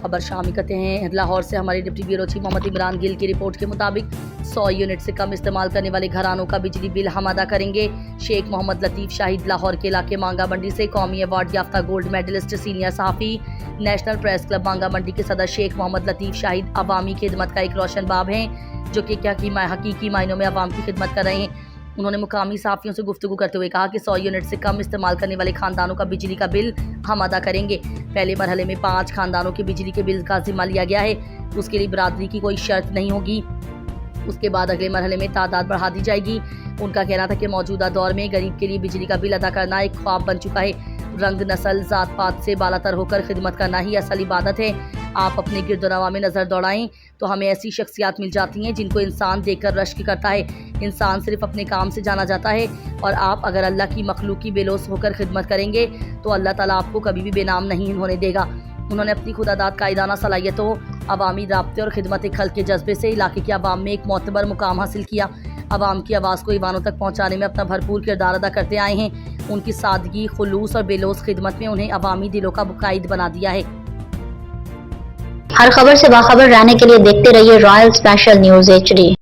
खबर शामिल करते हैं। लाहौर से हमारे deputy bureau chief Mohammad Imran Gill की रिपोर्ट के मुताबिक 100 यूनिट से कम इस्तेमाल करने वाले घरानों का बिजली बिल हम अदा करेंगे। शेख मोहम्मद लतीफ़ शाहिद लाहौर के इलाके मांगा मंडी से कौमी अवार्ड याफ्ता गोल्ड मेडलिस्ट सीनियर सहाफ़ी, national press club Manga Mandi के सदर शेख मोहम्मद लतीफ़ शाहिद अवामी खिदमत का एक रोशन बाब हैं, जो कि हकीकी मायनों में अवाम की खिदमत कर रहे हैं। उन्होंने मुकामी सहाफ़ियों से गुफ्तगू करते हुए कहा कि 100 यूनिट से कम इस्तेमाल करने वाले खानदानों का बिजली का बिल हम अदा करेंगे। पहले मरहले में 5 खानदानों के बिजली के बिल का जिम्मा लिया गया है, उसके लिए बरादरी की कोई शर्त नहीं होगी। उसके बाद अगले मरहले में तादाद बढ़ा दी जाएगी। उनका कहना था कि मौजूदा दौर में गरीब के लिए बिजली का बिल अदा करना एक ख्वाब बन चुका है। रंग, नस्ल, जात पात से बालातर होकर खिदमत करना ही असल इबादत है। आप अपने गिरदोनवा में नज़र दौड़ाएं तो हमें ऐसी शख्सियात मिल जाती हैं जिनको इंसान देखकर रश्क करता है। इंसान सिर्फ अपने काम से जाना जाता है, और आप अगर अल्लाह की मखलूक की बेलोस होकर खिदमत करेंगे तो अल्लाह ताला आपको कभी भी बेनाम नहीं होने देगा। उन्होंने अपनी खुदादाद कायदाना सलाहियतों, अवामी राब्ते और खिदमत खल्क के जज्बे से इलाके के अवाम में एक मोतबर मुकाम हासिल किया। अवाम की आवाज़ को ईवानों तक पहुँचाने में अपना भरपूर किरदार अदा करते आए हैं। उनकी सादगी, खुलूस और बेलोस खिदमत में उन्हें अवामी दिलों का मुकाइद बना दिया है। हर खबर से बाखबर रहने के लिए देखते रहिए रॉयल स्पेशल न्यूज़ HD।